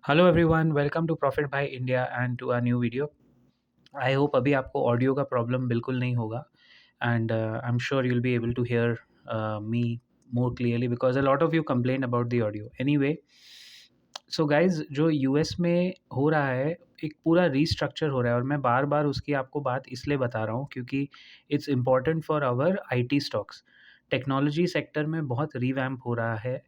Hello everyone, welcome to profit by India and to a new video. I hope अभी आपको audio का problem बिल्कुल नहीं होगा and I am sure you will be able to hear me more clearly because a lot of you complain about the audio. Anyway, so guys, जो US में हो रहा है, एक पूरा रीस्ट्रक्चर हो रहा है और मैं बार बार उसकी आपको बात इसलिए बता रहा हूँ क्योंकि it's important for our IT stocks. Technology sector में बहुत रिवैम्प हो रहा है।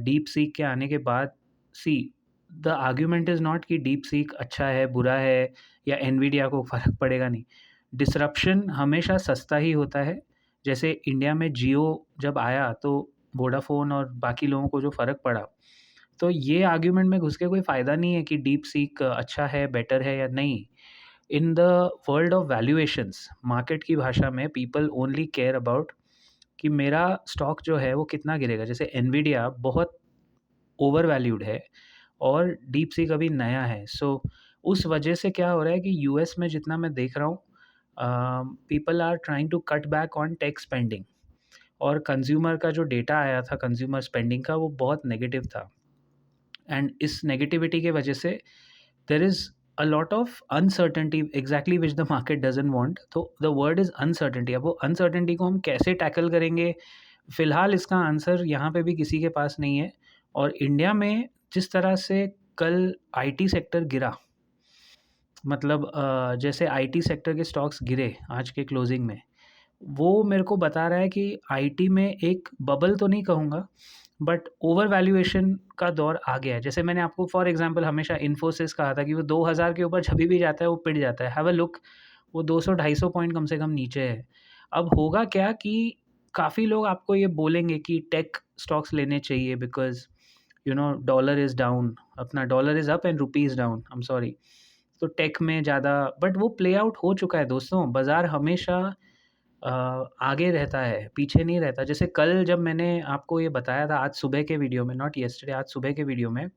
डीप सीक के आने के बाद, सी, द आर्ग्यूमेंट इज़ नॉट कि डीप सीक अच्छा है, बुरा है, या एनवीडिया को फ़र्क पड़ेगा, नहीं। डिसरप्शन हमेशा सस्ता ही होता है। जैसे इंडिया में जियो जब आया तो वोडाफ़ोन और बाकी लोगों को जो फ़र्क पड़ा, तो ये आर्ग्यूमेंट में घुस के कोई फ़ायदा नहीं है कि डीप सीक अच्छा है, बेटर है या नहीं। In the world of valuations, market की भाषा में पीपल ओनली केयर अबाउट कि मेरा स्टॉक जो है वो कितना गिरेगा। जैसे एनवीडिया बहुत ओवर वैल्यूड है और डीप सीक अभी नया है। सो उस वजह से क्या हो रहा है कि यूएस में जितना मैं देख रहा हूँ, people are trying to cut back on tech spending, और कंज्यूमर का जो डेटा आया था कंज्यूमर स्पेंडिंग का, वो बहुत नेगेटिव था। एंड इस नेगेटिविटी के वजह से there is a lot of uncertainty exactly which the market doesn't want. तो द वर्ड इज़ अनसर्टेनिटी। अब वो अनसर्टेनिटी को हम कैसे टैकल करेंगे, फ़िलहाल इसका आंसर यहाँ पे भी किसी के पास नहीं है। और इंडिया में जिस तरह से कल आईटी सेक्टर गिरा, मतलब जैसे आईटी सेक्टर के स्टॉक्स गिरे आज के क्लोजिंग में, वो मेरे को बता रहा है कि आईटी में एक बबल तो नहीं कहूँगा, बट ओवर वैल्यूएशन का दौर आ गया है। जैसे मैंने आपको फॉर एग्जांपल हमेशा इन्फोसिस कहा था कि वो 2000 के ऊपर जभी भी जाता है वो पिट जाता है। हैव अ लुक, वो 200-250 पॉइंट कम से कम नीचे है। अब होगा क्या कि काफ़ी लोग आपको ये बोलेंगे कि टेक स्टॉक्स लेने चाहिए बिकॉज़ डॉलर इज़ डाउन, अपना dollar is up and rupee is down, I am sorry. तो टेक में ज़्यादा, बट वो प्ले आउट हो चुका है दोस्तों। बाज़ार हमेशा अ, आगे रहता है, पीछे नहीं रहता। जैसे कल जब मैंने आपको ये बताया था, आज सुबह के वीडियो में, नॉट यस्टरडे, आज सुबह के वीडियो में,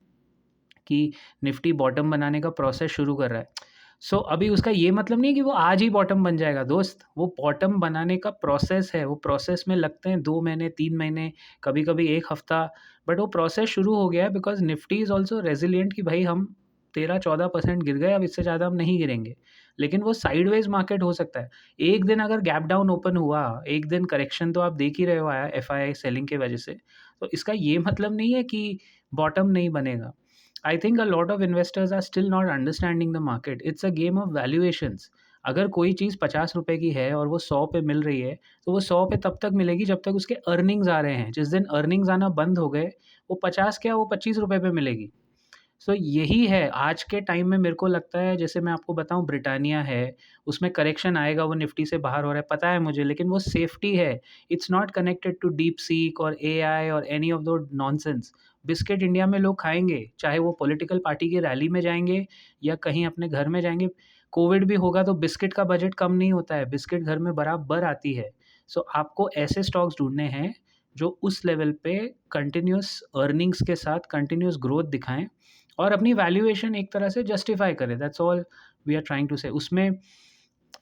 कि निफ्टी बॉटम बनाने का प्रोसेस शुरू कर रहा है। सो अभी उसका ये मतलब नहीं है कि वो आज ही बॉटम बन जाएगा दोस्त। वो बॉटम बनाने का प्रोसेस है, वो प्रोसेस में लगते हैं 2 महीने, 3 महीने, कभी-कभी 1 हफ्ता, बट वो प्रोसेस शुरू हो गया है बिकॉज़ निफ्टी इज़ ऑल्सो रेज़िलिएंट कि भाई हम 13-14% गिर गए, अब इससे ज़्यादा हम नहीं गिरेंगे। लेकिन वो साइडवेज़ मार्केट हो सकता है। एक दिन अगर गैप डाउन ओपन हुआ, एक दिन करेक्शन तो आप देख ही रहे हो आया एफआईआई सेलिंग की वजह से, तो इसका ये मतलब नहीं है कि बॉटम नहीं बनेगा। I think a lot of investors are still not understanding the market. It's a game of valuations. अगर कोई चीज़ ₹50 की है और वो 100 पे मिल रही है, तो वो 100 पे तब तक मिलेगी जब तक उसके अर्निंग्स आ रहे हैं। जिस दिन अर्निंग्स आना बंद हो गए, वो 50 क्या, वो ₹25 पे मिलेगी। सो यही है आज के टाइम में। मेरे को लगता है, जैसे मैं आपको बताऊँ, ब्रिटानिया है, उसमें करेक्शन आएगा, वो निफ्टी से बाहर हो रहा है, पता है मुझे, लेकिन वो सेफ्टी है। It's not connected to DeepSeek और एआई और any of those nonsense. Biscuit India में लोग खाएँगे, चाहे वो पॉलिटिकल पार्टी की रैली में जाएँगे या कहीं अपने घर में जाएँगे। कोविड भी होगा तो बिस्किट का बजट कम नहीं होता है, बिस्किट घर में बराबर आती है। सो आपको ऐसे स्टॉक्स ढूँढने हैं जो उस लेवल पे कंटिन्यूअस अर्निंग्स के साथ कंटिन्यूअस ग्रोथ दिखाएँ और अपनी वैल्यूएशन एक तरह से जस्टिफाई करें। That's all we are trying to say. उसमें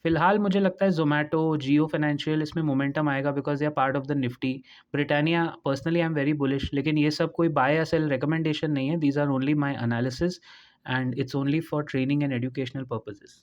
फ़िलहाल मुझे लगता है ज़ोमैटो, जियो फाइनेंशियल, इसमें मोमेंटम आएगा because they are part of the Nifty. Britannia personally I am very bullish, लेकिन ये सब कोई बाय या सेल रिकमेंडेशन नहीं है। These are only my analysis and it's only for training and educational purposes.